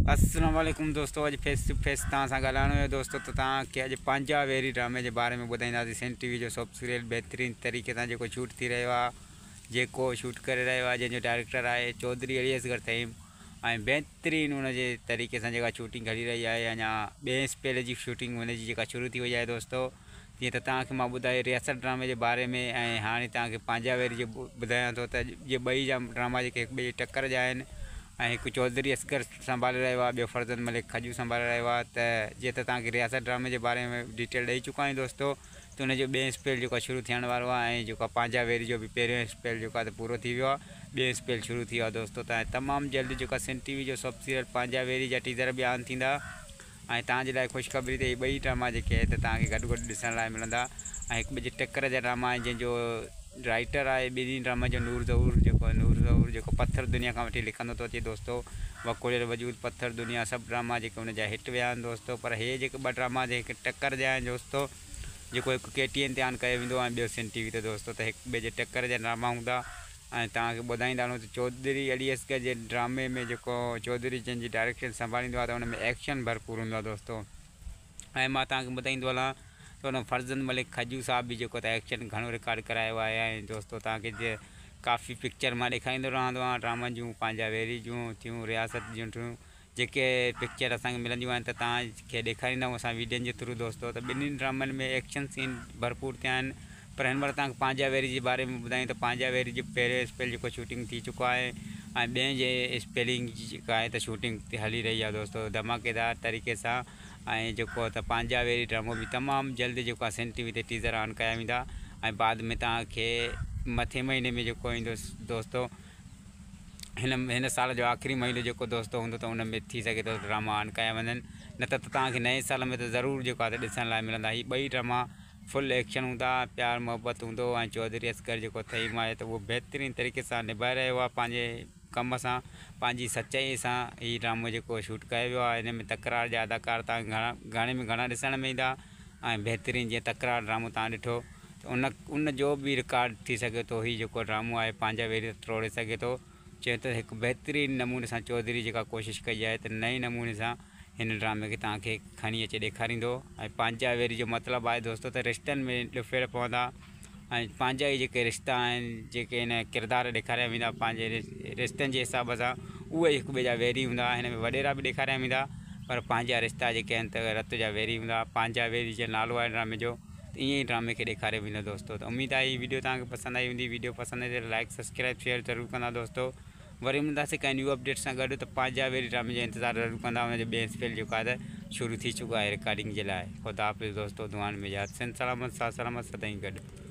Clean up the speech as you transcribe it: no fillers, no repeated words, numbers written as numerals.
अस्सलाम वालेकुम दोस्तों, अॼु फेस टू फेस तव्हां सां ॻाल्हाइणो हुयो दोस्तों। त तव्हांखे अॼु पंहिंजा वेरी ड्रामे जे बारे में ॿुधाईंदासीं। सन टीवी जो सॉफ्ट सीरियल बहितरीनु तरीक़े सां जेको शूट थी रहियो आहे, जेको शूट करे रहियो आहे, जंहिंजो डायरेक्टर आहे चौधरी अलीअसगर तइम, ऐं बहितरीनु हुनजे तरीक़े सां जेका शूटिंग हली रही आहे। अञा ॿिए स्पेल जी शूटिंग हुनजी जेका शुरू थी वई आहे दोस्तों। जीअं त तव्हांखे मां ॿुधायो रियासत ड्रामे जे बारे में, ऐं हाणे तव्हांखे पंहिंजा वेरी जो ॿुधायां थो त इहे ॿई जा ड्रामा जेके हिक ॿिए जे टक्कर जा आहिनि। ऐं हिकु चौधरी असगर संभाले रहियो आहे, ॿियो फरज़त मलिक खजू संभाले रहियो आहे। त जीअं त तव्हांखे रियासत ड्रामे जे बारे में डिटेल ॾेई चुका आहियूं दोस्तों। त हुनजो ॿिए स्पेल जेको शुरू थियण वारो आहे, ऐं जेको पंहिंजा वेरी जो बि पहिरियों स्पेल जेको आहे त पूरो थी वियो आहे, ॿियो स्पेल शुरू थी वियो आहे दोस्तों। त तमामु जल्द जेका सन टीवी जो सॉफ्ट सीरियल पंहिंजा वेरी जा टीज़र बि ऑन थींदा। ऐं तव्हांजे लाइ ख़ुशख़बरी त इहे ॿई ड्रामा जेके आहे त तव्हांखे गॾु गॾु ॾिसण लाइ मिलंदा। ऐं हिकु ॿिए जे टक्कर जा ड्रामा आहिनि, जंहिंजो राइटर आहे ॿिन्ही ड्रामा जो नूर ज़हूर जेको पत्थर दुनिया खां वठी लिखंदो थो अचे दोस्तों। वकोलियल वजूद, पत्थर दुनिया, सभु ड्रामा जेके हुनजा हिट विया आहिनि दोस्तों। पर हे जेके ॿ ड्रामा जेके टक्कर जा आहिनि दोस्तों, जेको हिकु KTN ते ऑन कयो वेंदो आहे, ॿियो सन टीवी ते दोस्तों। त हिक ॿिए जे टक्कर जा ड्रामा हूंदा। ऐं तव्हांखे ॿुधाईंदा रहूं त चौधरी अलीअसगर जे ड्रामे में जेको चौधरी जंहिंजी डायरेक्शन संभालींदो आहे, त हुन में एक्शन भरपूर हूंदो आहे दोस्तों। ऐं मां तव्हांखे ॿुधाईंदो हलां त हुन फरज़त मलिक खजू साहब बि जेको त एक्शन घणो रिकॉर्ड करायो आहे। ऐं दोस्तों तव्हांखे जीअं काफ़ी पिक्चर मां ॾेखारींदो रहंदो आहियां, ड्रामनि जूं, पंहिंजा वेरी जूं थियूं, रियासत जूं थियूं, जेके पिक्चर असांखे मिलंदियूं आहिनि, त तव्हांखे ॾेखारींदा आहियूं असां वीडियोनि जे थ्रू दोस्तों। त ॿिन्हिनि ड्रामनि में एक्शन सीन भरपूर थिया आहिनि। पर हिन महिल तव्हांखे पंहिंजा वेरी जे बारे में ॿुधायूं त पंहिंजा वेरी जो पहिरियों स्पेल जेको शूटिंग थी चुको आहे, ऐं ॿिए जे स्पेलिंग जी जेका आहे त शूटिंग हली रही आहे दोस्तों, धमाकेदार तरीक़े सां। ऐं जेको त पंहिंजा वेरी ड्रामो बि तमामु जल्द जेको आहे सन टीवी ते टीज़र ऑन कया वेंदा। ऐं बाद में तव्हांखे मथे महीने में जेको ईंदो दोस्तों, हिन साल जो आख़िरी महीनो जेको दोस्तों हूंदो, त हुन में थी सघे थो ड्रामा ऑन कया वञनि। न त तव्हांखे नए साल में त ज़रूरु जेको आहे त ॾिसण लाइ मिलंदा। हीअ ॿई ड्रामा फुल एक्शन हूंदा, प्यार मोहबत हूंदो। ऐं चौधरी असगर जेको तइम आहे त उहो बहितरीनु तरीक़े सां निभाए रहियो आहे पंहिंजे कम सां, पंहिंजी सचाई सां। हीअ ड्रामो जेको शूट कयो वियो आहे, हिन में तकरार जा अदाकार तव्हांखे घणे में घणा ॾिसण में ईंदा। ऐं बहितरीनु जीअं तकरार ड्रामो तव्हां ॾिठो, त उन जो बि रिकॉर्ड थी सघे थो। हीअ जेको ड्रामो आहे पंहिंजा वेरी तोड़े सघे थो। चए त हिकु बहितरीनु नमूने सां चौधरी जेका कोशिशि कई आहे, त नए नमूने सां हिन ड्रामे खे तव्हांखे खणी अचे ॾेखारींदो। ऐं पंहिंजा वेरी जो मतिलबु आहे दोस्तों त रिश्तनि में ॾुफेड़ पवंदा। ऐं पंहिंजा ई जेके रिश्ता आहिनि, जेके हिन किरदार ॾेखारिया वेंदा पंहिंजे रिश्तनि जे हिसाब सां, उहे हिक ॿिए जा वेरी हूंदा। हिन में वॾेरा बि ॾेखारिया वेंदा, पर पंहिंजा रिश्ता जेके आहिनि त रत जा वेरी हूंदा। पंहिंजा वेरी जो नालो आहे ड्रामे जो, त ईअं ई ड्रामे खे ॾेखारियो वेंदो दोस्तों। त उमेदु आहे हीअ वीडियो तव्हांखे पसंदि आई हूंदी। वीडियो पसंदि आहे त लाइक सब्सक्राइब शेयर ज़रूरु कंदा दोस्तों। वरी मिलंदासीं कंहिं न्यू अपडेट सां गॾु। त पंहिंजा वेरी ड्रामे जो इंतज़ारु ज़रूरु कंदा। हुनजो ॿिए स्पेल जेको आहे त शुरू थी चुको आहे रिकॉर्डिंग जे लाइ। ख़ुदा हाफ़िज़ दोस्तों, दुआनि में यादि, सिंध सलामत, साथ सलामत, सदाईं गॾु।